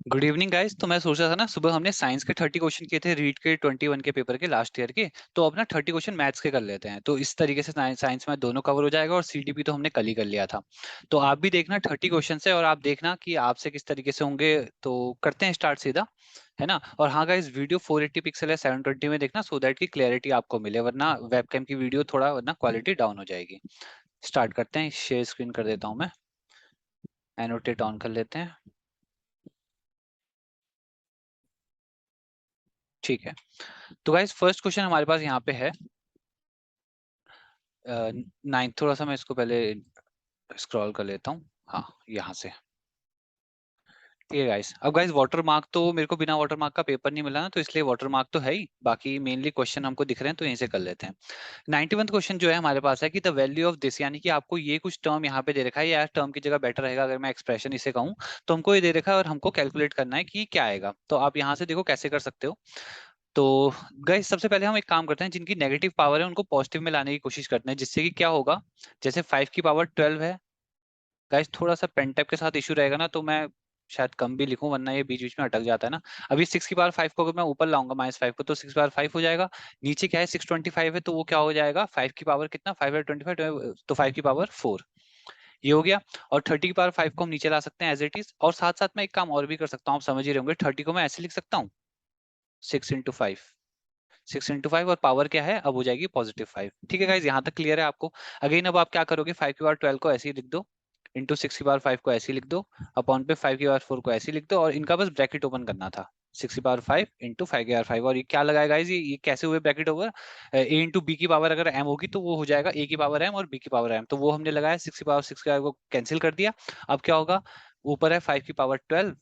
Good evening guys. तो मैं सोच रहा था ना, सुबह हमने साइंस के 30 क्वेश्चन किए थे, रीड के 21 के पेपर के लास्ट ईयर के। तो अब ना 30 क्वेश्चन मैथ्स के कर लेते हैं, तो इस तरीके से साइंस में दोनों कवर हो जाएगा। और सीटीपी तो हमने कल ही कर लिया था। तो आप भी देखना 30 क्वेश्चन है, और आप देखना कि आपसे किस तरीके से होंगे। तो करते हैं स्टार्ट सीधा, है ना। और हाँ गाइस, वीडियो 480 पिक्सल है, 720 में देखना, सो दैट की क्लैरिटी आपको मिले, वरना वेबकैम की वीडियो थोड़ा वरना क्वालिटी डाउन हो जाएगी। स्टार्ट करते हैं। शेयर स्क्रीन कर देता हूँ मैं, एनोटेट ऑन कर लेते हैं। ठीक है। तो गाइस फर्स्ट क्वेश्चन हमारे पास यहाँ पे है। नाइन्थ, थोड़ा सा मैं इसको पहले स्क्रॉल कर लेता हूँ। हाँ, यहाँ से। ठीक है गाइस। अब गाइस वाटर मार्क तो मेरे को बिना वाटर मार्क का पेपर नहीं मिला ना, तो इसलिए वाटर मार्क तो है ही, बाकी मेनली क्वेश्चन हमको दिख रहे हैं तो यहीं से कर लेते हैं। 91 क्वेश्चन जो है हमारे पास है कि द वैल्यू ऑफ दिस, यानी कि आपको ये कुछ टर्म यहाँ पे दे रखा है, या टर्म की जगह बेटर रहेगा अगर मैं एक्सप्रेशन इसे कहूँ। तो हमको ये दे रखा है और हमको कैलकुलेट करना है कि क्या आएगा। तो आप यहाँ से देखो कैसे कर सकते हो। तो गाइस सबसे पहले हम एक काम करते हैं, जिनकी नेगेटिव पावर है उनको पॉजिटिव में लाने की कोशिश करते हैं, जिससे कि क्या होगा। जैसे 5 की पावर 12 है। गाइस थोड़ा सा पेन टाइप के साथ इशू रहेगा ना, तो मैं शायद कम भी लिखूं, वरना ये बीच बीच में अटक जाता है ना। अभी 6 की पावर 5 को अगर मैं ऊपर लाऊंगा -5 को, तो 6 पावर 5 हो जाएगा। नीचे क्या है, 625 है, तो वो क्या हो जाएगा, 5 की पावर कितना, 5 है 25, तो 5 की पावर 4। ये हो गया। और 30 की पावर 5 को हम नीचे ला सकते हैं एज इट इज। और साथ साथ मैं एक काम और भी कर सकता हूँ, आप समझ ही रहे होंगे। 30 को मैं ऐसे लिख सकता हूँ, 6 × 5। 6 × 5, और पावर क्या है, अब हो जाएगी +5। ठीक है गाइज, यहाँ तक क्लियर है आपको। अगेन अब आप क्या करोगे, 5 की पावर 12 को ऐसे ही लिख दो, इंटू 6 की पावर 5 को ऐसे ही लिख दो, अपॉन पे 5 की पावर 4 को ऐसे ही लिख दो, और इनका बस ब्रैकेट ओपन करना था। 6 की पावर 5 इंटू 5 की पावर 5, और ये क्या लगाएगा गाइज, ये कैसे हुए ब्रैकेट ओवर। ए इंटू बी की पावर अगर m होगी तो वो हो जाएगा a की पावर m और b की पावर m, तो वो हमने लगाया। 6 की पावर 6 का को कैंसिल कर दिया। अब क्या होगा, ऊपर है 5 की पावर 12,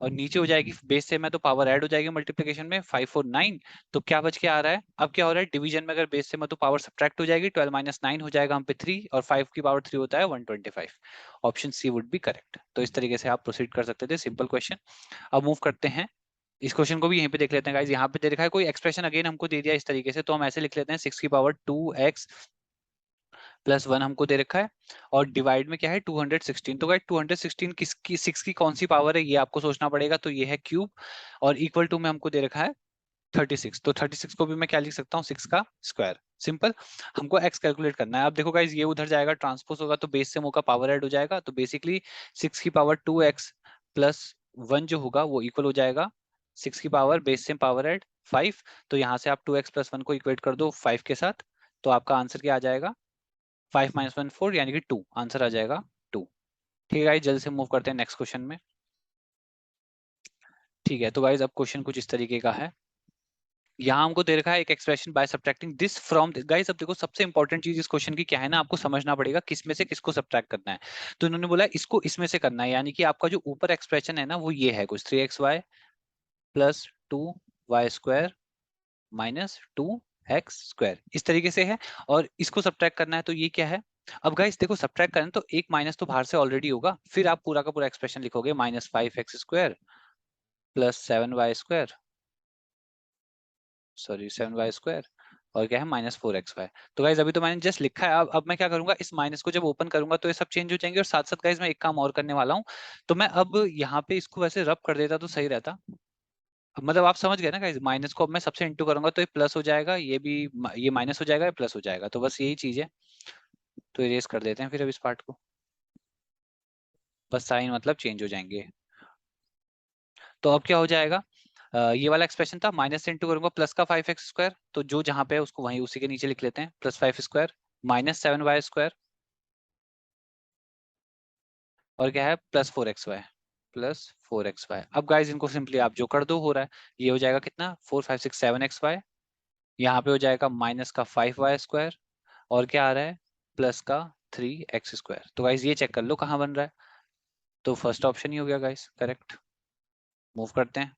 और नीचे हो जाएगी बेस से में, तो पावर ऐड हो जाएगी मल्टीप्लिकेशन में, 5 और 9। तो क्या बच के आ रहा है, अब क्या हो रहा है, डिवीजन में अगर बेस से में तो पावर सब्ट्रैक्ट हो जाएगी, 12 - 9 हो जाएगा हम पे 3, और 5 की पावर 3 होता है 125। Option C would be correct. तो इस तरीके से आप प्रोसीड कर सकते थे, सिंपल क्वेश्चन। अब मूव करते हैं, इस क्वेश्चन को भी यहीं पे देख लेते हैं गाइस। यहाँ पे दे रखा है कोई एक्सप्रेशन, अगेन हमको दे दिया इस तरीके से, तो हम ऐसे लिख लेते हैं, 6 की पावर 2x +1 हमको दे रखा है। और डिवाइड में क्या है, 216। तो गाइस 216 किसकी, 6 की कौन सी पावर है, ये आपको सोचना पड़ेगा। तो ये है क्यूब, और इक्वल टू में हमको दे रखा है 36। तो 36 को भी मैं क्या लिख सकता हूँ, 6 का स्क्वायर। सिंपल। हमको एक्स कैलकुलेट करना है। अब देखो गाइज, ये उधर जाएगा, ट्रांसपोज होगा, तो बेस से मो का पावर ऐड हो जाएगा। तो बेसिकली 6 की पावर 2x +1 जो होगा वो इक्वल हो जाएगा 6 की पावर बेस से पावर ऐड 5। तो यहाँ से आप 2x +1 को इक्वेट कर दो 5 के साथ, तो आपका आंसर क्या आ जाएगा, 5 - 1 4, यानी कि 2 आंसर आ जाएगा, 2। ठीक है गाइज, जल्दी से मूव करते हैं नेक्स्ट क्वेश्चन में। ठीक है, तो गाइज अब क्वेश्चन कुछ इस तरीके का है। यहाँ हमको दे रखा है एक expression by subtracting this from. Guys अब देखो, सबसे इंपॉर्टेंट चीज इस क्वेश्चन की क्या है ना, आपको समझना पड़ेगा किस में से किसको सब्ट्रैक्ट करना है। तो इन्होंने बोला इसको इसमें से करना है, यानी कि आपका जो ऊपर एक्सप्रेशन है ना, वो ये है कुछ 3xy +2y² -2x², इस तरीके से है। और इसको सब्ट्रैक्ट करना है, तो ये क्या है। अब गाइस देखो, सब्ट्रैक्ट करें तो एक माइनस तो बाहर से ऑलरेडी होगा, फिर आप पूरा का पूरा एक्सप्रेशन लिखोगे, -5x² +7y², सॉरी 7y² और क्या है -4xy। तो गाइज अभी तो मैंने जस्ट लिखा है। अब मैं क्या करूंगा, इस माइनस को जब ओपन करूंगा तो ये सब चेंज हो जाएंगे। और साथ साथ गाइज मैं एक काम और करने वाला हूँ। तो मैं अब यहाँ पे इसको वैसे रब कर देता तो सही रहता। मतलब आप समझ गए ना गाइज, माइनस को अब मैं सबसे इंटू करूंगा तो ये प्लस हो जाएगा, ये भी ये माइनस हो जाएगा, ये प्लस हो जाएगा, तो बस यही चीज है। तो इरेज कर देते हैं फिर अब इस पार्ट को, बस साइन मतलब चेंज हो जाएंगे। तो अब क्या हो जाएगा, ये वाला एक्सप्रेशन था, माइनस से इंटू करूंगा प्लस का 5x², तो जो जहां पे है उसको वहीं उसी के नीचे लिख लेते हैं, +5² -7y² और क्या है +4xy। अब गाइज इनको सिंपली आप जो कर दो हो रहा है। ये हो जाएगा कितना, 4 5 6 7xy, यहाँ पे हो जाएगा माइनस का 5y² और क्या आ रहा है, प्लस का 3x²। तो गाइज ये चेक कर लो कहाँ बन रहा है। तो फर्स्ट ऑप्शन ही हो गया गाइज करेक्ट। मूव करते हैं।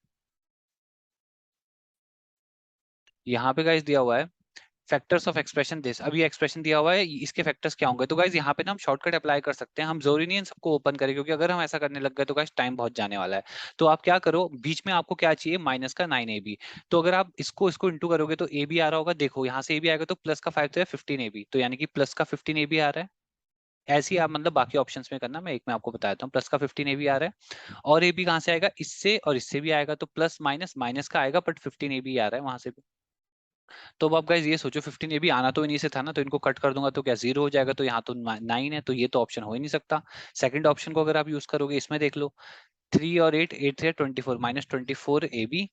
यहाँ पे गाइज दिया हुआ है फैक्टर्स ऑफ एक्सप्रेशन दिस। अभी एक्सप्रेशन दिया हुआ है, इसके फैक्टर्स क्या होंगे। तो गाइज यहाँ पे ना हम शॉर्टकट अप्लाई कर सकते हैं, हम जरूरी नहीं है इन सबको ओपन करें, क्योंकि अगर हम ऐसा करने लग गए तो गाइज टाइम बहुत जाने वाला है। तो आप क्या करो, बीच में आपको क्या चाहिए, माइनस का 9ab। तो अगर आप इसको इसको इंटू करोगे तो ए बी आ रहा होगा, देखो यहाँ से ए बी आएगा तो प्लस का 5 तो है 15ab, तो यानी कि प्लस का 15ab आ रहा है। ऐसे ही आप मतलब बाकी ऑप्शंस में करना, मैं एक में आपको बताता हूँ। प्लस का 15 AB आ रहा है, और AB कहाँ से आएगा, इससे और इससे भी आएगा, तो प्लस माइनस माइनस का आएगा, बट 15AB आ रहा है वहां से भी। तो अब आप गाइज ये सोचो, 15AB आना तो इन्हीं से था ना, तो इनको कट कर दूंगा तो क्या 0 हो जाएगा, तो यहाँ तो 9 है, तो ये तो ऑप्शन हो ही नहीं सकता। सेकंड ऑप्शन को अगर आप यूज करोगे, इसमें देख लो, 3 और 8, 8 से 24, -24AB,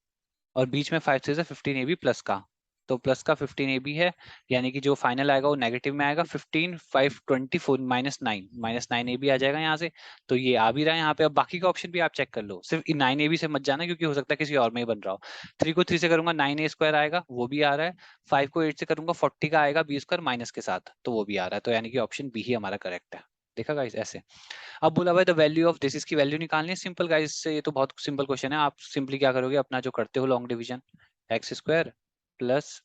और बीच में 5 से 15AB प्लस का, तो प्लस का 15AB है, यानी कि जो फाइनल आएगा वो नेगेटिव में आएगा। 15 5 24 -9 AB आ जाएगा यहाँ से, तो ये आ भी रहा है यहाँ पे। अब बाकी का ऑप्शन भी आप चेक कर लो, सिर्फ 9AB से मत जाना, क्योंकि हो सकता है किसी और में ही बन रहा हो। 3 को 3 से करूंगा 9A² आएगा, वो भी आ रहा है। 5 को 8 से करूंगा 40 का आएगा, B² माइनस के साथ, तो वो भी आ रहा है, तो यानी कि ऑप्शन बी ही हमारा करेक्ट है। देखा गाइस ऐसे। अब बोला भाई द वैल्यू ऑफ दिस, इसकी वैल्यू निकालनी है। सिंपल गाइस से, ये तो बहुत सिंपल क्वेश्चन है। आप सिंपली क्या करोगे, अपना जो करते हो long division, x² plus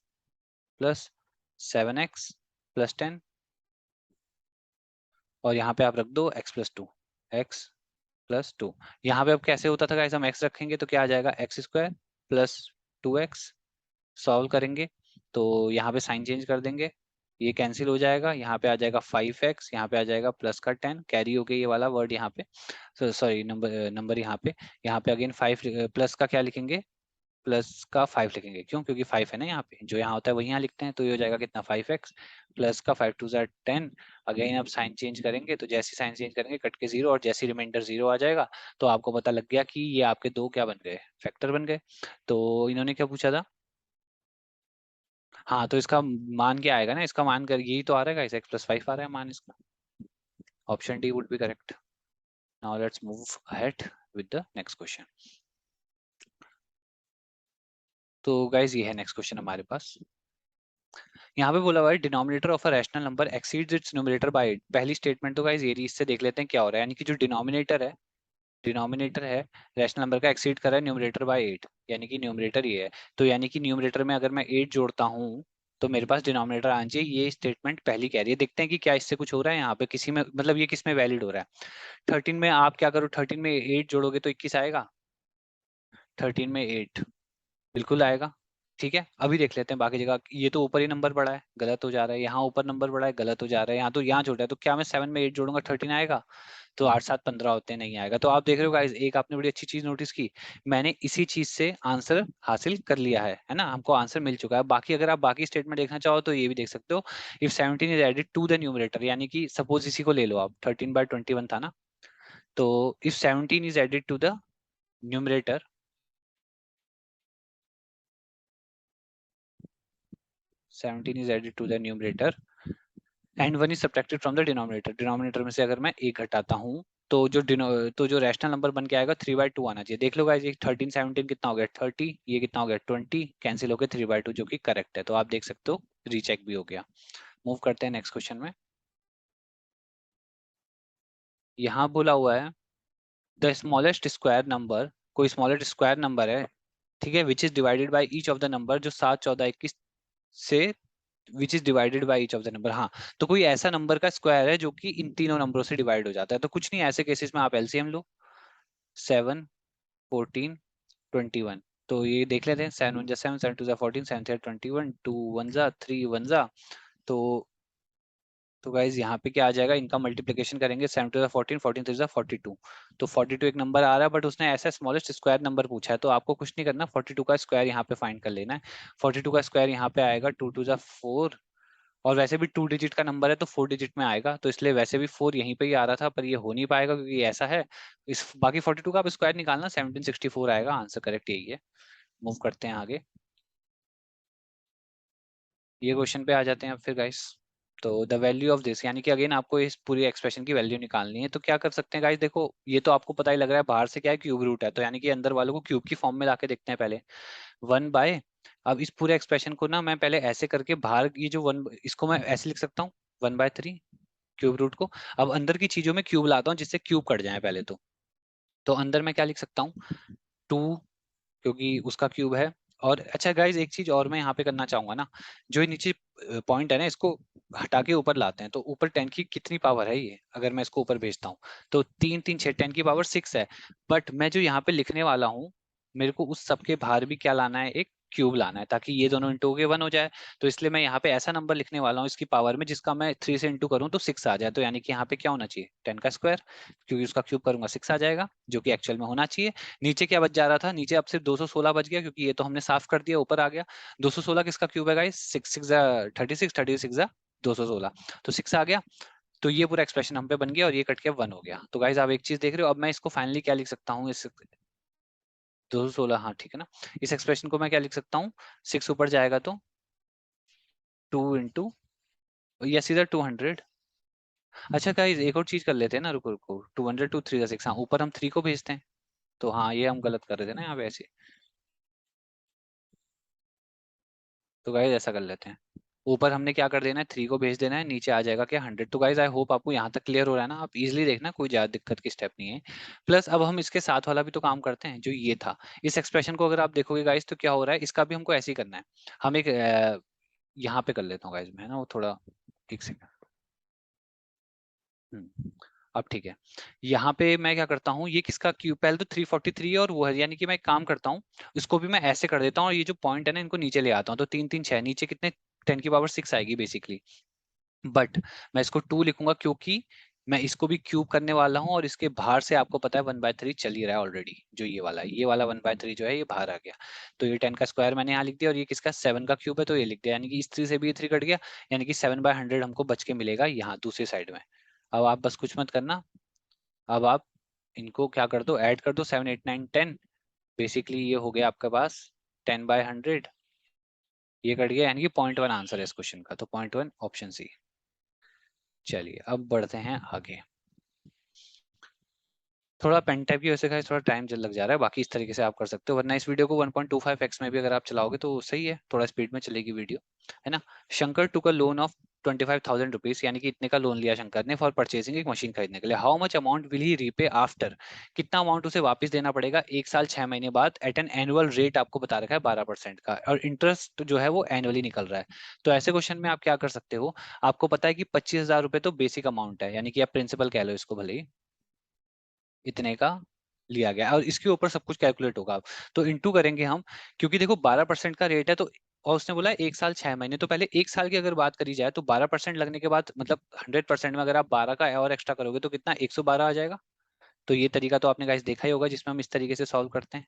plus 7x plus 10, और यहाँ पे आप रख दो x+2, x+2। यहाँ पे अब कैसे होता था गाइस, हम x रखेंगे तो क्या आ जाएगा, x² प्लस 2x, सॉल्व करेंगे तो यहाँ पे साइन चेंज कर देंगे, ये कैंसिल हो जाएगा, यहाँ पे आ जाएगा 5x, यहाँ पे आ जाएगा प्लस का 10, कैरी हो गया ये वाला वर्ड यहाँ पे, सॉरी नंबर नंबर यहाँ पे अगेन 5 प्लस का क्या लिखेंगे, प्लस का 5 लिखेंगे, क्यों, क्योंकि 5 है ना यहाँ पे, जो यहाँ होता है वही यहाँ लिखते हैं, तो ये हो जाएगा कितना, 5x प्लस का 5 2 10। अगेन अब साइन चेंज करेंगे, तो जैसे साइन चेंज करेंगे कट के 0, और जैसे रिमाइंडर 0 आ जाएगा, तो आपको पता लग गया कि ये आपके दो क्या बन गए, फैक्टर बन गए। तो इन्होंने क्या पूछा था, हाँ, तो इसका मान क्या आएगा ना, इसका मान कर यही तो आ रहा है, x+5 आ रहा है मान इसका। Option D would be correct. Now let's move ahead with the next question. तो गाइज ये है नेक्स्ट क्वेश्चन हमारे पास। यहाँ पे बोला हुआ है denominator of a rational number exceeds its numerator bye 8। पहली स्टेटमेंट तो गाइज ये रही, इससे देख लेते हैं क्या हो रहा है, यानी कि जो डिनोमिनेटर है रैशनल नंबर का, एक्सीड कर रहा है न्यूमरेटर बाय 8, यानी कि न्यूमरेटर ये है। तो यानी कि न्यूमरेटर में अगर मैं 8 जोड़ता हूँ, तो मेरे पास डिनोमिनेटर आना चाहिए, ये स्टेटमेंट पहली कह रही है। देखते हैं कि क्या इससे कुछ हो रहा है यहाँ पे, किसी में मतलब ये किस में वैलिड हो रहा है। 13 में आप क्या करो, 13 में 8 जोड़ोगे तो 21 आएगा, 13 में 8 बिल्कुल आएगा। ठीक है, अभी देख लेते हैं बाकी जगह। ये तो ऊपर ही नंबर बढ़ा है, गलत हो जा रहा है, यहाँ ऊपर नंबर बढ़ा है, गलत हो जा रहा है, यहाँ तो यहाँ जोड़ा है, तो क्या मैं 7 में 8 जोड़ूंगा 13 आएगा, तो 8 7 15 होते हैं, नहीं आएगा। तो आप देख रहे हो गाइस, एक आपने बड़ी अच्छी चीज नोटिस की, मैंने इसी चीज से आंसर हासिल कर लिया है ना, हमको आंसर मिल चुका है। बाकी अगर आप बाकी स्टेटमेंट देखना चाहो तो ये भी देख सकते हो, if 17 is added to the numerator, यानी कि सपोज इसी को ले लो आप, 13/21 था ना, तो if 17 is added to the numerator, 17 is added to the numerator and 1 is subtracted from the denominator, denominator में से अगर मैं एक घटाता हूँ, तो जो रैशनल नंबर बन के आएगा 3/2 आना चाहिए। देख लो गाइस, ये 13 17 कितना हो गया 30, ये कितना हो गया 20, कैंसिल हो गया 3/2, जो कि करेक्ट है। तो आप देख सकते हो रीचेक भी हो गया। मूव करते हैं नेक्स्ट क्वेश्चन में। यहाँ बोला हुआ है द स्मॉलेस्ट स्क्वायर नंबर, कोई स्मॉलेस्ट स्क्वायर नंबर है, ठीक है, which is divided by each of the number, जो 7 14 21 से, which is divided by each of the number. हाँ, तो कोई ऐसा नंबर का स्क्वायर है जो कि इन तीनों नंबरों से डिवाइड हो जाता है। तो कुछ नहीं, ऐसे केसेस में आप एलसीएम लो, 7 14 21। तो ये देख लेते हैं, 7 1 7, 7 2 14, 7 3 21, 2 1 3 1 तो गाइज यहाँ पे क्या आ जाएगा, इनका मल्टीप्लिकेशन करेंगे, 7 2 14, 14 3 42, तो 42 एक नंबर आ रहा है, बट उसने ऐसा स्मॉलेस्ट स्क्वायर नंबर पूछा है, तो आपको कुछ नहीं करना, 42 का स्क्वायर यहाँ पे फाइंड कर लेना है। 42 का स्क्वायर यहाँ पे आएगा 2 2 4, और वैसे भी 2 डिजिट का नंबर है तो 4 डिजिट में आएगा, तो इसलिए वैसे भी 4 यहीं पे ही आ रहा था, पर ये हो नहीं पाएगा क्योंकि ऐसा है। इस बाकी 42 का आप स्क्वायर निकालना, 1764 आएगा, आंसर करेक्ट यही है। मूव करते हैं आगे, ये क्वेश्चन पे आ जाते हैं अब फिर गाइस। तो द वैल्यू ऑफ दिस, यानी कि अगेन आपको इस पूरी एक्सप्रेशन की वैल्यू निकालनी है, तो क्या कर सकते हैं गाइस, देखो ये तो आपको पता ही लग रहा है, बाहर से क्या है क्यूब रूट है, तो यानी कि अंदर वालों को क्यूब की फॉर्म में लाके देखते हैं पहले, 1/, अब इस पूरे एक्सप्रेशन को ना मैं पहले ऐसे करके बाहर, ये जो 1 इसको मैं ऐसे लिख सकता हूँ, 1/3 क्यूब रूट को। अब अंदर की चीजों में क्यूब लाता हूँ जिससे क्यूब कट जाए पहले तो अंदर मैं क्या लिख सकता हूँ, 2, क्योंकि उसका क्यूब है। और अच्छा गाइज, एक चीज और मैं यहाँ पे करना चाहूंगा ना, जो ये नीचे पॉइंट है ना, इसको हटा के ऊपर लाते हैं, तो ऊपर 10 की कितनी पावर है ये, अगर मैं इसको ऊपर भेजता हूँ, तो 3 3 6, 10 की पावर 6 है। बट मैं जो यहाँ पे लिखने वाला हूँ, मेरे को उस सब के बाहर भी क्या लाना है, एक क्यूब लाना है ताकि ये दोनों इंटू के 1 हो जाए। तो इसलिए मैं यहाँ पे ऐसा नंबर लिखने वाला हूँ इसकी पावर में जिसका मैं 3 से इंटू करूँ तो 6 आ जाए। तो यानी कि यहाँ पे क्या होना चाहिए 10 का स्क्वायर, क्योंकि उसका क्यूब करूंगा 6 आ जाएगा, जो कि एक्चुअल में होना चाहिए। नीचे क्या बच जा रहा था, नीचे अब सिर्फ 216 बच गया क्योंकि ये तो हमने साफ कर दिया, ऊपर आ गया। 216 किसका क्यूब है गाइस, 6 6 36, 36 216, तो 6 आ गया। तो ये पूरा एक्सप्रेशन हम पे बन गया और ये कट के 1 हो गया। तो गाइस आप एक चीज देख रहे हो, अब मैं इसको फाइनली क्या लिख सकता हूँ, इस 216, हाँ ठीक है ना, इस एक्सप्रेशन को मैं क्या लिख सकता हूँ, 6 ऊपर जाएगा तो 2 इंटू, या सीधा 200। अच्छा गाइस एक और चीज कर लेते हैं ना, रुको रुको, 200 टू 3 6, हाँ ऊपर हम 3 को भेजते हैं। तो हाँ ये हम गलत कर रहे थे ना यहाँ पे ऐसे। तो गाइस ऐसा कर लेते हैं, ऊपर हमने क्या कर देना है 3 को भेज देना है, नीचे आ जाएगा क्या 100। तो गाइस आई होप आपको यहाँ तक क्लियर हो रहा है ना, आप इजिली देखना, कोई ज्यादा दिक्कत की स्टेप नहीं है। प्लस अब हम इसके साथ वाला भी तो काम करते हैं जो ये था। इस एक्सप्रेशन को अगर आप देखोगे गाइस तो क्या हो रहा है, इसका भी हमको ऐसे ही करना है। हम एक यहाँ पे कर लेता हूँ गाइस मैं ना, वो थोड़ा, एक सेकंड। अब ठीक है, यहाँ पे मैं क्या करता हूँ, ये किसका क्यूब, पहले तो 343 और वो है, यानी कि मैं एक काम करता हूँ, इसको भी मैं ऐसे कर देता हूँ और ये जो पॉइंट है ना इनको नीचे ले आता हूँ। तो 3 3 6, नीचे कितने 10 की पावर 6 आएगी बेसिकली। बट मैं इसको 2 लिखूंगा क्योंकि मैं इसको भी क्यूब करने वाला हूँ और इसके बाहर से आपको पता है 1/3 चल ही रहा है ऑलरेडी, जो ये वाला है, ये वाला 1/3 जो है ये बाहर आ गया। तो ये 10 का स्क्वायर मैंने यहाँ लिख दिया और ये किसका 7 का क्यूब है, तो ये लिख दिया, यानी कि इस 3 से भी ये 3 कट गया, यानी कि 7/100 हमको बच के मिलेगा यहाँ दूसरी साइड में। अब आप बस कुछ मत करना, अब आप इनको क्या कर दो, ऐड कर दो, 7 8 9 10, बेसिकली ये हो गया आपके पास 10/100, ये कट गया, यानी कि 0.1 आंसर है इस क्वेश्चन का, तो 0.1 ऑप्शन सी। चलिए अब बढ़ते हैं आगे। थोड़ा पेन टाइप की वजह से guys थोड़ा टाइम जल्द लग जा रहा है, बाकी इस तरीके से आप कर सकते हो, वरना इस वीडियो को 1.25x में भी अगर आप चलाओगे तो सही है, थोड़ा स्पीड में चलेगी वीडियो, है ना। शंकर टुक अ लोन ऑफ 25,000 रुपीज, यानी कि इतने का लोन लिया शंकर ने फॉर परचेसिंग एक मशीन खरीदने के लिए। How much amount will he repay after, कितना अमाउंट उसे वापस देना पड़ेगा 1 साल 6 महीने बाद, एट एन एनुअल रेट आपको बता रखा है 12% का, और इंटरेस्ट जो है वो एनुअली निकल रहा है। तो ऐसे क्वेश्चन में आप क्या कर सकते हो, आपको पता है कि 25,000 रुपए तो बेसिक अमाउंट है, यानी कि आप प्रिंसिपल कह लो इसको भले ही, इतने का लिया गया और इसके ऊपर सब कुछ कैलकुलेट होगा। तो इंटू करेंगे हम, क्योंकि देखो 12% का रेट है तो, और उसने बोला 1 साल 6 महीने, तो पहले 1 साल की अगर बात करी जाए तो 12% लगने के बाद मतलब 100% में अगर आप 12 का और एक्स्ट्रा करोगे तो कितना 112 आ जाएगा। तो ये तरीका तो आपने गाइस देखा ही होगा जिसमें हम इस तरीके से सॉल्व करते हैं,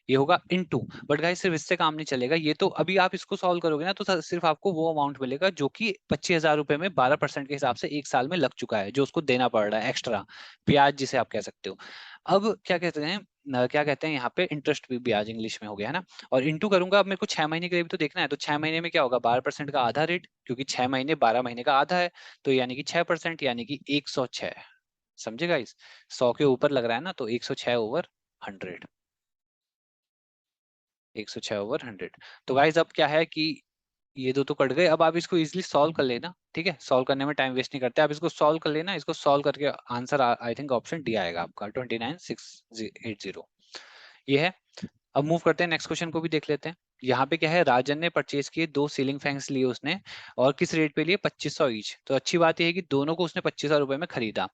ये होगा इनटू। बट गाइस सिर्फ इससे काम नहीं चलेगा, ये तो अभी आप इसको सॉल्व करोगे ना तो सिर्फ आपको वो अमाउंट मिलेगा जो कि 25,000 रुपए में 12% के हिसाब से 1 साल में लग चुका है, जो उसको देना पड़ रहा है एक्स्ट्रा, ब्याज जिसे आप कह सकते हो। अब क्या कहते हैं, क्या कहते हैं यहाँ पे, इंटरेस्ट भी ब्याज इंग्लिश में हो गया है ना। और इंटू करूंगा, अब मेरे को 6 महीने के लिए भी तो देखना है, तो 6 महीने में क्या होगा 12% का आधा रेट, क्योंकि 6 महीने 12 महीने का आधा है, तो यानी कि 6%, यानी कि 106। समझे गाइस, 100 के ऊपर लग रहा है ना, तो 106/100, 106/100। तो गाइज अब क्या है कि ये दो तो कट गए, अब आप इसको इजीली सॉल्व कर लेना, ठीक है, सॉल्व करने में टाइम वेस्ट नहीं करते, आप इसको सॉल्व कर लेना, इसको सॉल्व करके answer I think option D आएगा आपका 29,680, ये है। अब मूव करते हैं नेक्स्ट क्वेश्चन को भी देख लेते हैं। यहाँ पे क्या है, राजन ने परचेज किए 2 सीलिंग फैंस लिए उसने, और किस रेट पे लिए 2500 ईच। तो अच्छी बात यह है कि दोनों को उसने 25,000 रुपए में खरीदा।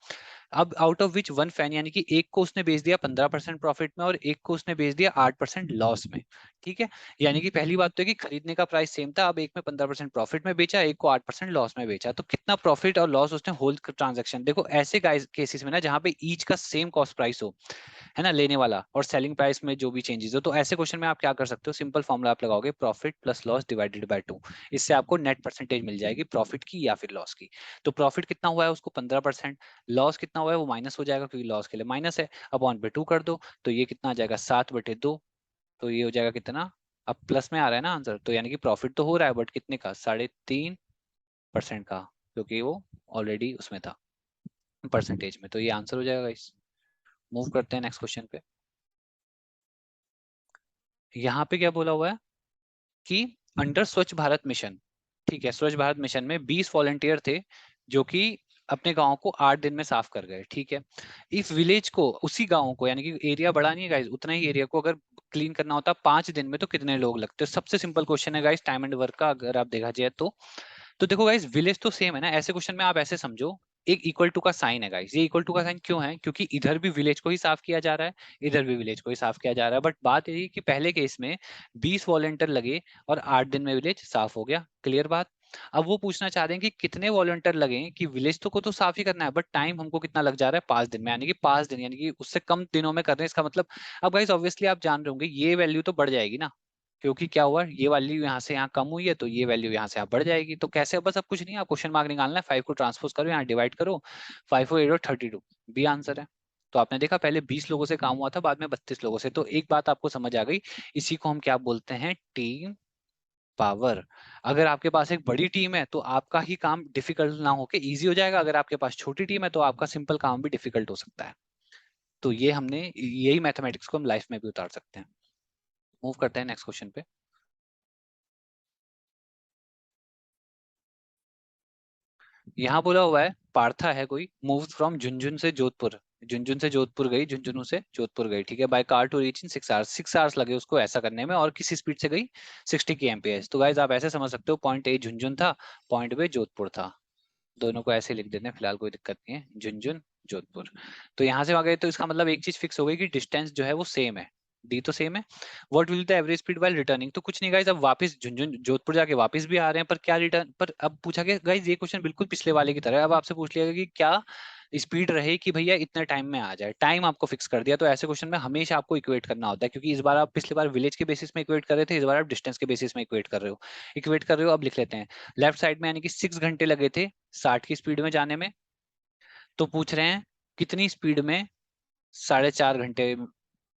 अब out of which one fan, यानी कि एक को उसने बेच दिया 15% प्रॉफिट में और एक को उसने बेच दिया 8% लॉस में, ठीक है। यानी कि पहली बात तो है कि खरीदने का प्राइस सेम था, अब एक में 15% प्रॉफिट में बेचा, एक को 8% लॉस में बेचा। तो कितना प्रॉफिट और लॉस उसने होल ट्रांजेक्शन, देखो ऐसे केसेस में ना जहां पे ईच का सेम कॉस्ट प्राइस हो, है ना, लेने वाला और सेलिंग प्राइस में जो भी चेंजेस हो, तो ऐसे क्वेश्चन में आप क्या कर सकते हो, सिंपल फॉर्मूला आप लगाओगे, profit plus loss divided by 2, इससे आपको नेट परसेंटेज मिल जाएगी प्रॉफिट की या फिर लॉस की। तो प्रॉफिट कितना हुआ है उसको 15%, लॉस कितना हुआ है वो माइनस हो जाएगा क्योंकि लॉस के लिए माइनस है, अपॉन पे 2 कर दो, तो ये कितना आ जाएगा 7/2, तो ये हो जाएगा कितना, अब प्लस में आ रहा है ना आंसर, तो यानी कि प्रॉफिट तो हो रहा है बट कितने का, 3.5% का, क्योंकि वो ऑलरेडी उसमें था परसेंटेज में, तो ये आंसर हो जाएगा इस। मूव करते हैं नेक्स्ट क्वेश्चन पे। यहाँ पे क्या बोला हुआ है कि अंडर स्वच्छ भारत मिशन, ठीक है, स्वच्छ भारत मिशन में 20 वॉलंटियर थे जो कि अपने गांव को 8 दिन में साफ कर गए, ठीक है। इस विलेज को, उसी गांव को, यानी कि एरिया बड़ा नहीं है गाइस, उतना ही एरिया को अगर क्लीन करना होता 5 दिन में तो कितने लोग लगते, सबसे सिंपल क्वेश्चन है गाइस टाइम एंड वर्क का, अगर आप देखा जाए तो देखो गाइस विलेज तो सेम है ना, ऐसे क्वेश्चन में आप ऐसे समझो एक इक्वल टू का साइन है गाइस। ये इक्वल टू का साइन क्यों है? क्योंकि इधर भी विलेज को ही साफ किया जा रहा है, इधर भी विलेज को ही साफ किया जा रहा है। बट बात यही कि पहले केस में 20 वॉलंटियर लगे और 8 दिन में विलेज साफ हो गया। क्लियर बात? अब वो पूछना चाह रहे हैं कि कितने वॉलंटियर लगे कि विलेज तो को तो साफ ही करना है, बट टाइम हमको कितना लग जा रहा है 5 दिन में, यानी कि 5 दिन, यानी कि उससे कम दिनों में कर रहे हैं। इसका मतलब अब गाइस ऑब्वियसली आप जान रहे होंगे ये वैल्यू तो बढ़ जाएगी ना, क्योंकि क्या हुआ, ये वैल्यू यहाँ से यहाँ कम हुई है, तो ये वैल्यू यहाँ से यहाँ बढ़ जाएगी। तो कैसे? बस अब कुछ नहीं, आप क्वेश्चन मार्क निकालना है, 5 को ट्रांसपोज करो, यहाँ डिवाइड करो, 5 और 8 और 32, बी आंसर है। तो आपने देखा पहले 20 लोगों से काम हुआ था, बाद में 32 लोगों से। तो एक बात आपको समझ आ गई, इसी को हम क्या बोलते हैं? Team power. अगर आपके पास एक बड़ी टीम है तो आपका ही काम डिफिकल्ट ना होके इजी हो जाएगा, अगर आपके पास छोटी टीम है तो आपका सिंपल काम भी डिफिकल्ट हो सकता है। तो ये हमने यही मैथमेटिक्स को हम लाइफ में भी उतार सकते हैं। मूव करते हैं नेक्स्ट क्वेश्चन पे। यहाँ बोला हुआ है पार्था है कोई, मूव फ्रॉम झुंझुन से जोधपुर, झुंझुन से जोधपुर गई, झुंझुनू से जोधपुर गई, ठीक है, by car to reach in 6 hours, 6 hours लगे उसको ऐसा करने में, और किसी स्पीड से गई 60 kmph। तो गाइज आप ऐसे समझ सकते हो, पॉइंट ए झुंझुन था, पॉइंट बी जोधपुर था। दोनों को ऐसे लिख देते हैं फिलहाल, कोई दिक्कत नहीं है, झुंझुन जोधपुर। तो यहाँ से वहां गए तो इसका मतलब एक चीज फिक्स हो गई कि डिस्टेंस जो है वो सेम है, डी तो सेम है। What will the average speed while returning? तो कुछ नहीं गाइस, अब वापस झुंझुन जोधपुर जाके वापस भी आ रहे हैं, पर क्या रिटर्न पर अब पूछा गया गाइस, ये क्वेश्चन बिल्कुल पिछले वाले की तरह है। अब आपसे पूछ लिया गया कि क्या स्पीड रहे कि भैया इतने टाइम में आ जाए, टाइम आपको फिक्स कर दिया। तो ऐसे क्वेश्चन में हमेशा आपको इक्वेट करना होता है, क्योंकि इस बार आप पिछली बार विलेज के बेसिस में इक्वेट कर रहे थे, इस बार आप डिस्टेंस के बेसिस में इक्वेट कर रहे हो। इक्वेट कर रहे हो, अब लिख लेते हैं। लेफ्ट साइड में यानी कि 6 घंटे लगे थे 60 की स्पीड में जाने में, तो पूछ रहे हैं कितनी स्पीड में 4.5 घंटे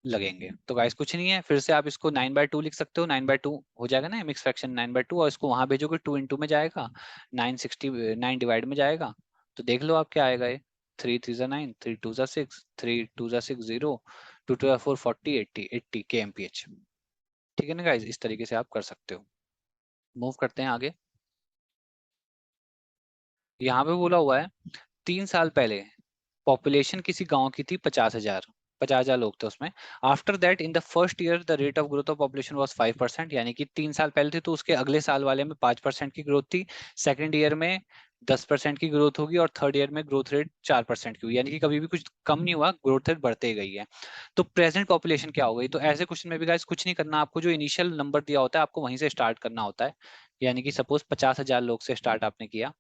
लगेंगे। तो गाइस कुछ नहीं है, फिर से आप इसको 9/2 लिख सकते हो, 9/2 हो जाएगा ना, मिक्स फ्रैक्शन 9/2, और इसको वहां भेजोगे 2 into में जाएगा, 9 डिवाइड में जाएगा। तो देख लो आप क्या आएगा ये, 3 3 9, 3 2 6, 3 2 6 0, 2 2 4 40 80 80 kmph। ठीक है ना गाइस, इस तरीके से आप कर सकते हो। मूव करते हैं आगे। यहाँ पे बोला हुआ है 3 साल पहले पॉपुलेशन किसी गांव की थी 50,000, 50,000 लोग थे उसमें। After that in the first year the rate of growth of population was 5%, यानी कि 3 साल पहले थी तो उसके अगले साल वाले में 5% की ग्रोथ थी, सेकंड ईयर में 10% की ग्रोथ होगी, और थर्ड ईयर में ग्रोथ रेट 4% की हुई, यानी कि कभी भी कुछ कम नहीं हुआ, ग्रोथ रेट बढ़ते ही गई है। तो प्रेजेंट पॉपुलेशन क्या हो गई? तो ऐसे क्वेश्चन में भी गाइस कुछ नहीं करना, आपको जो इनिशियल नंबर दिया होता है आपको वहीं से स्टार्ट करना होता है। यानी कि सपोज 50,000 लोग से स्टार्ट आपने किया,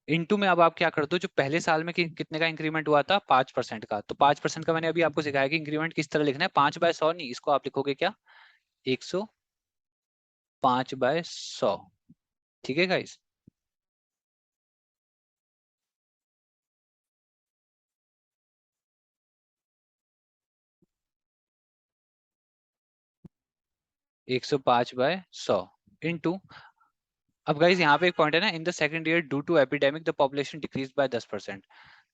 इनटू में अब आप क्या करते हो, जो पहले साल में कितने का इंक्रीमेंट हुआ था 5% का, तो 5% का मैंने अभी आपको सिखाया कि इंक्रीमेंट किस तरह लिखना है, 5/100 नहीं, इसको आप लिखोगे क्या, 105/100। ठीक है गाइस। 105/100 इंटू, अब गाइज यहाँ पे एक पॉइंट है ना, in the second year due to epidemic the population decreases by 10%।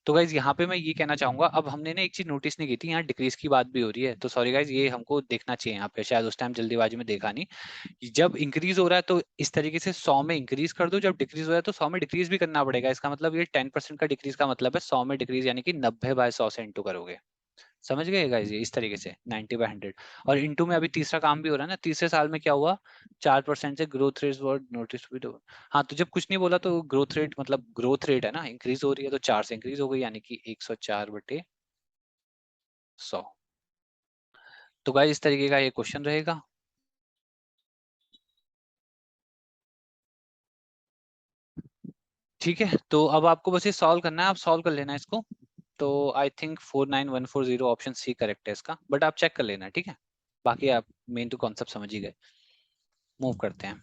तो गाइज यहाँ पे मैं ये कहना चाहूंगा, अब हमने ना एक चीज नोटिस नहीं की थी, यहाँ डिक्रीज की बात भी हो रही है, तो सॉरी गाइज, ये हमको देखना चाहिए यहाँ पे, शायद उस टाइम जल्दीबाजी में देखा नहीं। जब इंक्रीज हो रहा है तो इस तरीके से 100 में इंक्रीज कर दो, जब डिक्रीज हो रहा है तो 100 में डिक्रीज भी करना पड़ेगा। इसका मतलब ये 10% का डिक्रीज का मतलब है 100 में डिक्रीज, यानी कि 90/100 से इंटू करोगे। समझ गए गाइस, ये इस तरीके से 90/100। और इंटू में अभी तीसरा काम भी हो रहा है ना, तीसरे साल में क्या हुआ, 4% से ग्रोथ रेट वर्ड नोटिस भी तो, हाँ, तो जब कुछ नहीं बोला तो ग्रोथ रेट मतलब ग्रोथ रेट है ना, इंक्रीज हो रही है, तो 4 से इंक्रीज हो गई, यानी कि 104/100। तो गाइस इस तरीके का ये क्वेश्चन रहेगा। ठीक है, तो अब आपको बस ये सॉल्व करना है, आप सॉल्व कर लेना इसको। तो I think 49140 option C correct है इसका, बट आप चेक कर लेना, ठीक है। बाकी आप मेन टू कॉन्सेप्ट समझ ही गए। मूव करते हैं।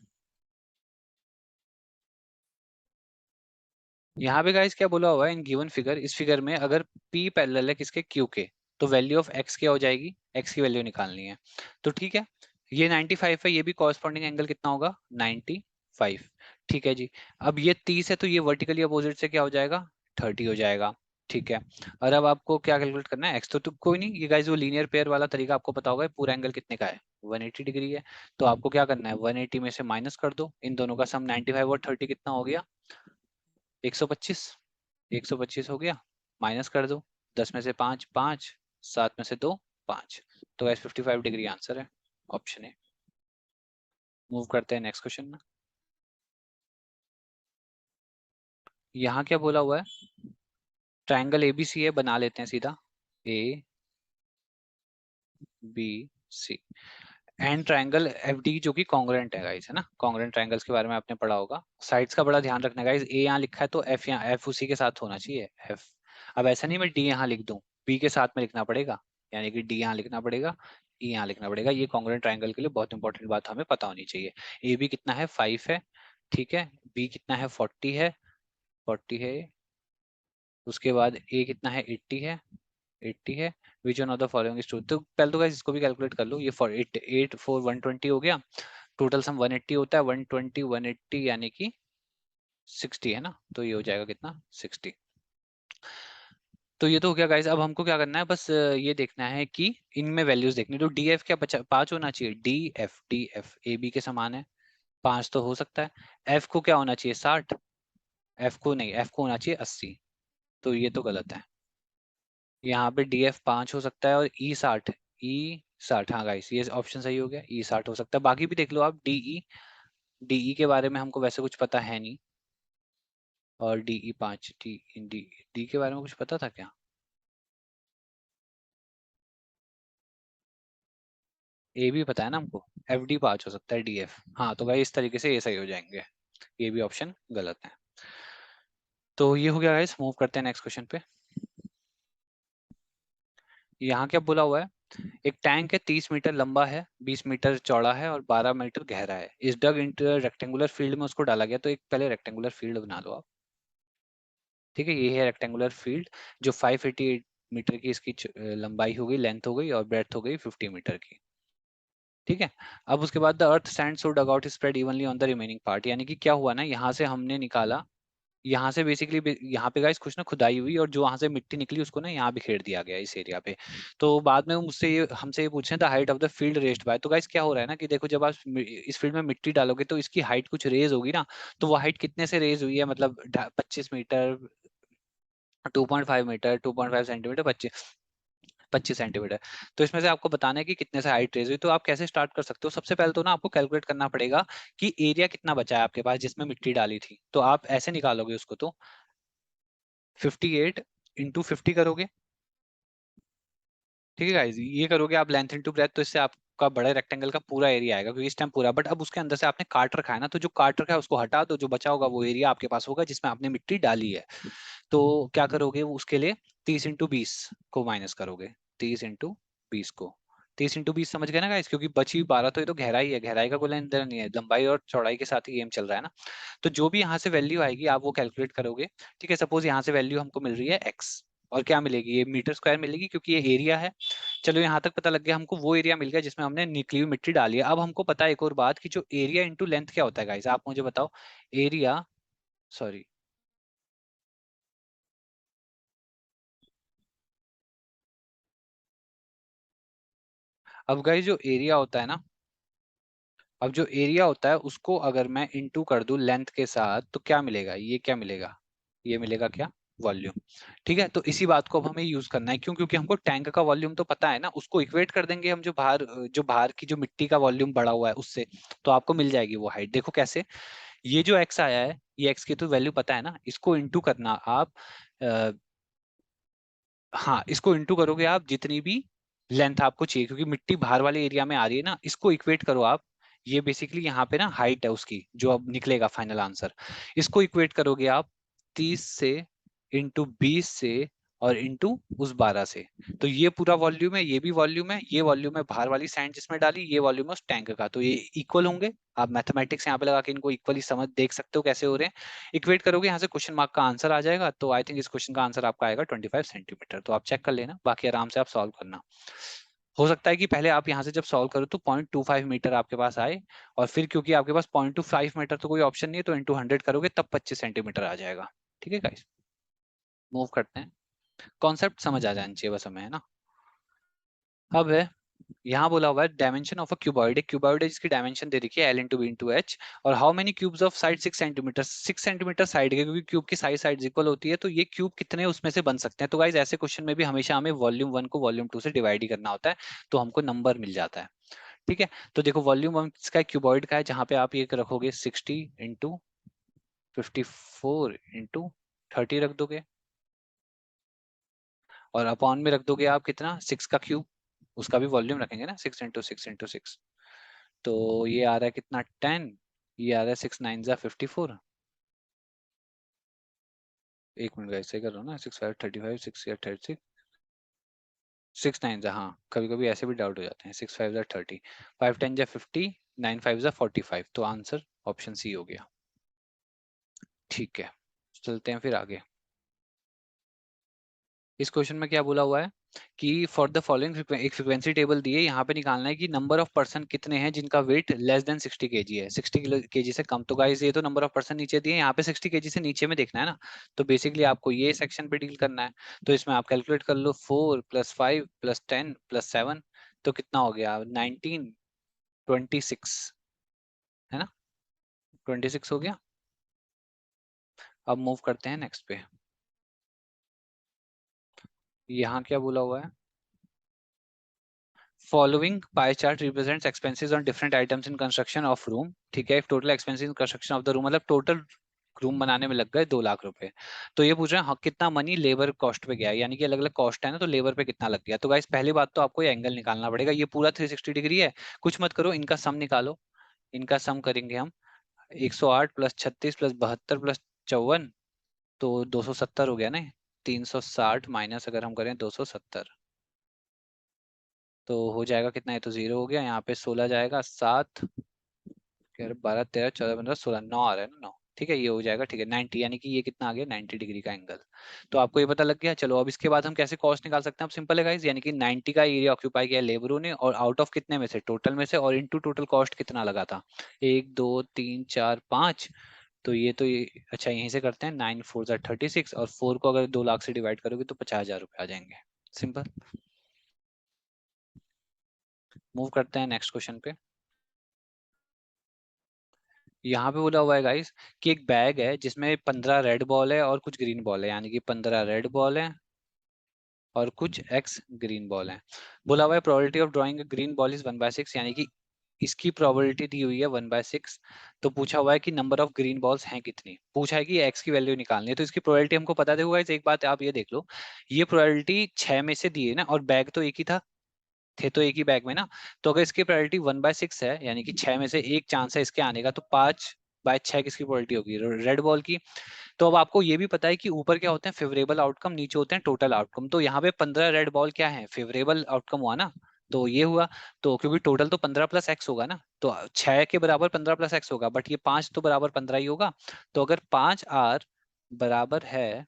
यहाँ पे गाइस क्या बोला हुआ है, इन गिवन फिगर, इस फिगर में अगर P पैरेलल है किसके, Q के, तो वैल्यू ऑफ x क्या हो जाएगी, x की वैल्यू निकालनी है। तो ठीक है, ये 95 है, ये भी कॉरस्पॉन्डिंग एंगल कितना होगा, 95। ठीक है जी। अब ये 30 है तो ये वर्टिकली अपोजिट से क्या हो जाएगा, 30 हो जाएगा। ठीक है। और अब आपको क्या कैलकुलेट करना है, x तो कोई नहीं, ये गाइस वो लीनियर पेयर वाला तरीका आपको पता होगा, पूरा एंगल कितने का है, 180 डिग्री है। तो आपको क्या करना है, 180 में से माइनस कर दो, इन दोनों का सम 95 और 30 कितना हो गया, 125। 125 हो गया, माइनस कर दो, 10 में से 5 5, 7 में से 2 5। तो एस 55 डिग्री आंसर है, ऑप्शन है। मूव करते हैं नेक्स्ट क्वेश्चन में। यहाँ क्या बोला हुआ है? ट्रायंगल एबीसी है, बना लेते हैं सीधा। A B C and triangle F D जो कि कॉन्ग्रुएंट है गाइस, है ना? कॉन्ग्रुएंट ट्रायंगल्स के बारे में आपने पढ़ा होगा। साइड्स का बड़ा ध्यान रखना गाइस। ए यहाँ लिखा है तो एफ, यहाँ एफ उसी के साथ होना चाहिए, एफ। अब ऐसा नहीं मैं डी यहाँ लिख दूं, बी के साथ में लिखना पड़ेगा, यानी कि डी यहाँ लिखना पड़ेगा, ई यहाँ लिखना पड़ेगा। ये कॉन्ग्रुएंट ट्रायंगल के लिए बहुत इंपॉर्टेंट बात हमें पता होनी चाहिए। ए बी कितना है? 5 है, ठीक है। बी कितना है? 40 है, 40 है। उसके बाद ए कितना है? 80 है, 80 है। Which one of the following is true? तो पहले तो गाइस इसको भी कैलकुलेट कर लो। ये फॉर 8 8 4 120 हो गया। टोटल सम 180 होता है, 120 180 यानी कि 60 है ना? तो ये हो जाएगा कितना? 60। तो ये तो हो गया गाइस। अब हमको क्या करना है? बस ये देखना है कि इनमें वैल्यूज देखनी। तो डी एफ क्या बचा? 5 होना चाहिए। डी एफ ए बी के समान है, 5 तो हो सकता है। एफ को क्या होना चाहिए? 60। एफ को नहीं, एफ को होना चाहिए 80। तो ये तो गलत है। यहाँ पे डी एफ 5 हो सकता है और ई 60। ई 60, हाँ गाइस ये ऑप्शन सही हो गया। ई 60 हो सकता है। बाकी भी देख लो आप। डीई, डीई के बारे में हमको वैसे कुछ पता है नहीं। और डीई 5, डी डी डी के बारे में कुछ पता था क्या? ए भी पता है ना हमको। एफ डी 5 हो सकता है, डी एफ। हाँ तो भाई इस तरीके से ये सही हो जाएंगे। ये भी ऑप्शन गलत है। तो ये हो गया गाइस। मूव करते हैं नेक्स्ट क्वेश्चन पे। यहाँ क्या बोला हुआ है? एक टैंक है, 30 मीटर लंबा है, 20 मीटर चौड़ा है और 12 मीटर गहरा है। इस डग इंटर रेक्टेंगुलर फील्ड में उसको डाला गया। तो एक पहले रेक्टेंगुलर फील्ड बना लो आप। ठीक है, ये है रेक्टेंगुलर फील्ड जो 588 मीटर की इसकी लंबाई हो गई, लेंथ हो गई, और ब्रेथ हो गई 50 मीटर की। ठीक है। अब उसके बाद the earth sand so dug out spread evenly on the remaining part. यानी कि क्या हुआ ना, यहाँ से हमने निकाला, यहाँ से बेसिकली यहाँ पे गाइस कुछ ना खुदाई हुई और जो वहां से मिट्टी निकली उसको ना यहाँ बिखेर दिया गया इस एरिया पे। तो बाद में वो मुझसे ये हमसे ये पूछे the height of the field raised by. तो गाइस क्या हो रहा है ना कि देखो, जब आप इस फील्ड में मिट्टी डालोगे तो इसकी हाइट कुछ रेज होगी ना। तो वो हाइट कितने से रेज हुई है? मतलब 25 मीटर, 2.5 मीटर, 2.5 सेंटीमीटर, 25 सेंटीमीटर। तो इसमें से आपको बताना है कि कितने से हाइट रेज हुई। तो आप कैसे स्टार्ट कर सकते हो? सबसे पहले तो ना आपको कैलकुलेट करना पड़ेगा कि एरिया कितना बचा है आपके पास जिसमें मिट्टी डाली थी। तो आप ऐसे निकालोगे उसको। तो 58 × 50 करोगे। ठीक है गाइस, ये करोगे आप लेंथ इंटू ब्रेथ। तो इससे आपका बड़े रेक्टेंगल का पूरा एरिया आएगा, क्योंकि इस टाइम पूरा। बट अब उसके अंदर से आपने काट रखा है ना, तो जो काट रखा है उसको हटा दो। जो बचा होगा वो एरिया आपके पास होगा जिसमें आपने मिट्टी डाली है। तो क्या करोगे उसके लिए? 30 × 20 को माइनस करोगे। 30 × 20 को, 30 × 20 समझ गए ना गाइस? क्योंकि बची 12, तो ये तो गहराई है, गहराई का कोई लेन देन नहीं है, लंबाई और चौड़ाई के साथ ही गेम चल रहा है ना। तो जो भी यहाँ से वैल्यू आएगी आप वो कैलकुलेट करोगे। ठीक है, सपोज यहाँ से वैल्यू हमको मिल रही है एक्स, और क्या मिलेगी? ये मीटर स्क्वायर मिलेगी क्योंकि ये एरिया है। चलो यहाँ तक पता लग गया हमको, वो एरिया मिल गया जिसमें हमने निकली हुई मिट्टी डाली है। अब हमको पता है एक और बात, कि जो एरिया इंटू लेंथ क्या होता है गाइस? आप मुझे बताओ। एरिया, सॉरी, अब गाइस जो एरिया होता है ना, अब जो एरिया होता है उसको अगर मैं इंटू कर दूं लेंथ के साथ, तो क्या मिलेगा? ये क्या मिलेगा? ये मिलेगा क्या? वॉल्यूम। ठीक है, तो इसी बात को अब हमें यूज करना है। क्यों? क्योंकि हमको टैंक का वॉल्यूम तो पता है ना, उसको इक्वेट कर देंगे हम जो बाहर की जो मिट्टी का वॉल्यूम बढ़ा हुआ है उससे। तो आपको मिल जाएगी वो हाइट। देखो कैसे, ये जो एक्स आया है, ये एक्स की तो वैल्यू पता है ना, इसको इंटू करना आप। हाँ, इसको इंटू करोगे आप जितनी भी लेंथ आपको चाहिए, क्योंकि मिट्टी बाहर वाले एरिया में आ रही है ना, इसको इक्वेट करो आप। ये बेसिकली यहाँ पे ना हाइट है उसकी, जो अब निकलेगा फाइनल आंसर। इसको इक्वेट करोगे आप 30 से, इंटू 20 से, और इंटू उस 12 से। तो ये पूरा वॉल्यूम है, ये भी वॉल्यूम है, ये वॉल्यूम है बाहर वाली सैंड जिसमें डाली, ये वॉल्यूम है उस टैंक का। तो ये इक्वल होंगे। आप मैथमेटिक्स यहाँ पे लगा के इनको इक्वली समझ देख सकते हो कैसे हो रहे हैं। इक्वेट करोगे यहाँ से क्वेश्चन मार्क का आंसर आ जाएगा। तो आई थिंक इस क्वेश्चन का आंसर आपका आएगा 25 सेंटीमीटर। तो आप चेक कर लेना, बाकी आराम से आप सॉल्व करना। हो सकता है कि पहले आप यहाँ से जब सॉल्व करो तो 0.25 मीटर आपके पास आए, और फिर क्योंकि आपके पास 0.25 मीटर तो कोई ऑप्शन नहीं है, तो इंटू 100 करोगे तब 25 सेंटीमीटर आ जाएगा। ठीक है गाइस, मूव करते हैं। कॉन्सेप्ट समझ आ जाना चाहिए बस हमें, है ना? अब है, यहाँ बोला हुआ है डायमेंशन ऑफ अ क्यूबॉइड। एक क्यूबॉइड है जिसकी डायमेंशन दे रखी है L × B × H। और how many cubes of side 6 centimetre, 6 centimetre side के, क्योंकि क्यूब की साइड इक्वल होती है, तो ये क्यूब कितने उसमें से बन सकते हैं? तो गाइज ऐसे क्वेश्चन में भी हमेशा हमें वॉल्यूम 1 को वॉल्यूम 2 से डिवाइड ही करना होता है, तो हमको नंबर मिल जाता है। ठीक है, तो देखो वॉल्यूम 1 का क्यूबॉइड का है, जहां पे आप ये रखोगे 60 × 54 × 30 रख दोगे, और अपॉन में रख दोगे आप कितना, 6 का क्यूब, उसका भी वॉल्यूम रखेंगे ना, 6 × 6 × 6, तो ये आ रहा है कितना, 10, ये आ रहा है 6 × 9 = 54। एक मिनट ऐसे कर रहा हूँ ना, 6 × 5 = 35, 6 × 8 = 36, 6 × 9 हाँ, कभी कभी ऐसे भी डाउट हो जाते हैं, 6 × 5 = 30, 5 × 10 = 50, 9 × 5 = 45, तो आंसर ऑप्शन सी हो गया। ठीक है, चलते हैं फिर आगे। इस क्वेश्चन में क्या बोला हुआ है कि फॉर द फॉलोइंग, एक फ्रिक्वेंसी टेबल दी है, यहाँ पे निकालना है कि नंबर ऑफ पर्सन कितने हैं जिनका वेट लेस देन 60 kg है, 60 kg से कम। तो गाइस ये तो नंबर ऑफ पर्सन नीचे दिए, यहाँ पे 60 kg से नीचे में देखना है ना, तो बेसिकली आपको ये सेक्शन पे डील करना है। तो इसमें आप कैलकुलेट कर लो, 4 + 5 + 10 + 7, तो कितना हो गया, 19, 26, है ना, 26 हो गया। अब मूव करते हैं नेक्स्ट पे। यहाँ क्या बोला हुआ है, following pie chart represents expenses on different items in construction of room. ठीक है, total expenses in construction of the room, मतलब टोटल रूम बनाने में लग गए 2 लाख रुपए। तो ये पूछ रहे हैं हाँ, कितना मनी लेबर कॉस्ट पे गया है, यानी कि अलग अलग कॉस्ट है ना, तो लेबर पे कितना लग गया। तो गाइस पहली बात तो आपको ये एंगल निकालना पड़ेगा, ये पूरा 360 डिग्री है, कुछ मत करो, इनका सम निकालो। इनका सम करेंगे हम, 108 + 36 + 72 + 54, तो 270 हो गया ना, 360 माइनस अगर हम करें 270, तो हो जाएगा कितना, है तो 0 हो गया, यहाँ पे 16 जाएगा, 7, 12, 13, 14, 15, 16, 9 आ रहा है ना, 9। ठीक है, ये हो जाएगा, ठीक है, 90, यानी कि ये कितना आ गया, 90 डिग्री का एंगल। तो आपको ये पता लग गया। चलो अब इसके बाद हम कैसे कॉस्ट निकाल सकते हैं, अब सिंपल है गाइस, यानी कि 90 का एरिया ऑक्यूपाई किया लेबरों ने, और आउट ऑफ कितने में से, टोटल में से, और इनटू टोटल कॉस्ट कितना लगा था, 1, 2, 3, 4, 5, तो ये अच्छा यहीं से करते हैं, 9 × 4 = 36, और 4 को अगर 2 लाख से डिवाइड करोगे तो 50,000 रुपये आ जाएंगे। सिंपल। मूव करते हैं नेक्स्ट क्वेश्चन पे। यहाँ पे बोला हुआ है गाइस कि एक बैग है जिसमें 15 रेड बॉल है और कुछ ग्रीन बॉल है, यानी कि 15 रेड बॉल है और कुछ एक्स ग्रीन बॉल है। बोला हुआ है probability of drawing green ball is 1/6, यानी कि इसकी प्रोबेबिलिटी दी हुई है 1/6। तो पूछा हुआ है कि नंबर ऑफ ग्रीन बॉल्स हैं कितनी, पूछा है कि एक्स की वैल्यू निकालनी है, तो इसकी प्रोबेबिलिटी हमको पता देखो गाइस, एक बात आप ये देख लो, ये प्रोबेबिलिटी 6 में से दी है ना, और बैग तो एक ही था, थे तो एक ही बैग में ना, तो अगर इसकी प्रोबेबिलिटी 1/6 है, यानी कि 6 में से एक चांस है इसके आने का, तो 5/6 किसकी प्रोबेबिलिटी होगी, रेड बॉल की। तो अब आपको ये भी पता है कि ऊपर क्या होते हैं, फेवरेबल आउटकम, नीचे होते हैं टोटल आउटकम, तो यहाँ पे 15 रेड बॉल क्या है, फेवरेबल आउटकम हुआ ना, तो ये हुआ। तो क्योंकि टोटल तो 15 + x होगा ना, तो 6 के बराबर 15 + x होगा, बट ये 5 तो बराबर 15 ही होगा। तो अगर 5r बराबर है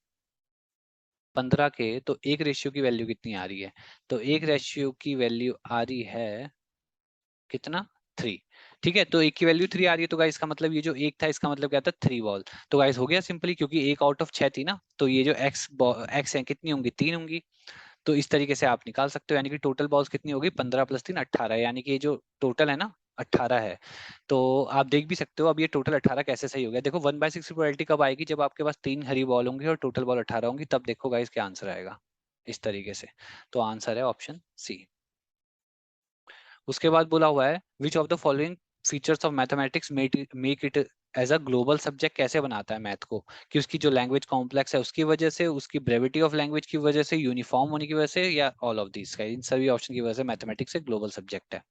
15 के, तो एक रेशियो की वैल्यू कितनी आ रही है, तो एक रेशियो की वैल्यू आ रही है कितना, 3। ठीक है, तो एक की वैल्यू 3 आ रही है, तो गाइस इसका मतलब ये जो एक था इसका मतलब क्या था, 3 बॉल। तो गाइस हो गया सिंपली, क्योंकि एक आउट ऑफ 6 थी ना, तो ये जो एक्स है कितनी होंगी, 3 होंगी। तो इस तरीके से आप निकाल सकते हो, यानी कि टोटल बॉल्स कितनी होगी, 15 + 3 18, यानी कि ये जो टोटल है ना 18 है। तो आप देख भी सकते हो अब ये टोटल 18 कैसे सही हो गया, देखो 1/6 की प्रोबेबिलिटी कब आएगी, जब आपके पास 3 हरी बॉल होंगी और टोटल बॉल 18 होंगी, तब देखो गाइस क्या आंसर आएगा, इस तरीके से। तो आंसर है ऑप्शन सी। उसके बाद बोला हुआ है which of the following features of mathematics make it as a global subject, कैसे बनाता है मैथ को, कि उसकी जो लैंग्वेज कॉम्प्लेक्स है उसकी वजह से, उसकी ब्रेविटी ऑफ लैंग्वेज की वजह से, यूनिफॉर्म होने की वजह से, या ऑल ऑफ दीज का, इन सभी ऑप्शन की वजह से मैथमेटिक्स एक ग्लोबल सब्जेक्ट है।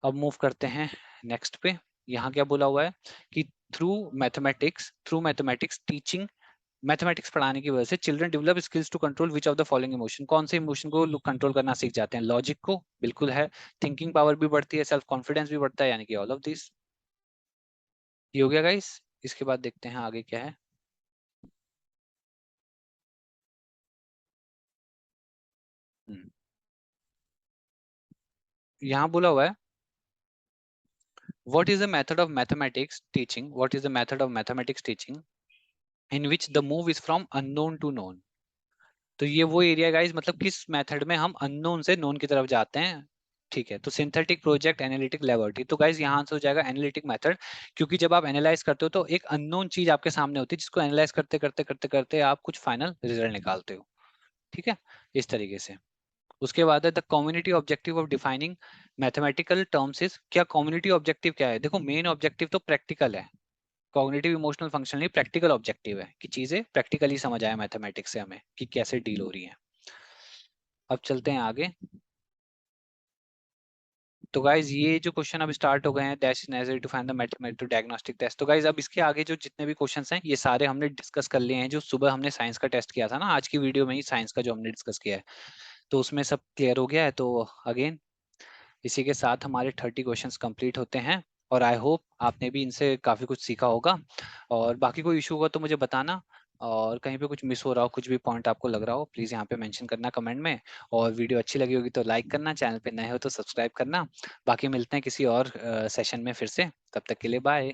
अब मूव करते हैं नेक्स्ट पे। यहाँ क्या बोला हुआ है कि थ्रू मैथमेटिक्स टीचिंग, मैथमेटिक्स पढ़ाने की वजह से children develop skills to control which of the following emotion, कौन से इमोशन को कंट्रोल करना सीख जाते हैं, लॉजिक को, बिल्कुल है, थिंकिंग पावर भी बढ़ती है, सेल्फ कॉन्फिडेंस भी बढ़ता है, यानी कि ऑल ऑफ दिस। ये हो गया गाइस। इसके बाद देखते हैं आगे क्या है। हम्म, यहाँ बोला हुआ है what is the method of mathematics teaching, what is the method of mathematics teaching in which the move is from unknown to known. तो ये वो एरिया गाइस, मतलब किस मेथड में हम अननोन से नोन की तरफ जाते हैं। ठीक है, तो सिंथेटिक प्रोजेक्ट एनालिटिक लेबोरेटरी, तो गाइस यहाँ आंसर हो जाएगा एनालिटिक मेथड, क्योंकि जब आप एनालाइज करते हो तो एक अननोन चीज आपके सामने होती है, जिसको एनालाइज करते करते करते करते आप कुछ फाइनल रिजल्ट निकालते हो। ठीक है, इस तरीके से। उसके बाद है the community objective of defining mathematical terms is, क्या कम्युनिटी ऑब्जेक्टिव क्या है, देखो मेन ऑब्जेक्टिव तो प्रैक्टिकल है, कॉग्निटिव इमोशनल फंक्शनल नहीं, प्रैक्टिकल ऑब्जेक्टिव है कि चीजें प्रैक्टिकली समझ आए मैथमेटिक्स से हमें कि कैसे डील हो रही हैं। अब चलते हैं आगे। तो गाइज ये जो क्वेश्चन अब स्टार्ट हो गए हैं, that is necessary to find the mathematical diagnostic test. तो गाइज अब इसके आगे जो जितने भी क्वेश्चंस हैं ये सारे हमने डिस्कस कर लिए हैं, जो सुबह हमने साइंस का टेस्ट किया था ना, आज की वीडियो में ही साइंस का जो हमने डिस्कस किया है, तो उसमें सब क्लियर हो गया है। तो अगेन इसी के साथ हमारे 30 क्वेश्चंस कंप्लीट होते हैं, और आई होप आपने भी इनसे काफ़ी कुछ सीखा होगा। और बाकी कोई इशू होगा तो मुझे बताना, और कहीं पे कुछ मिस हो रहा हो, कुछ भी पॉइंट आपको लग रहा हो, प्लीज़ यहाँ पे मेंशन करना कमेंट में। और वीडियो अच्छी लगी होगी तो लाइक करना, चैनल पे नए हो तो सब्सक्राइब करना। बाकी मिलते हैं किसी और सेशन में फिर से, तब तक के लिए बाय।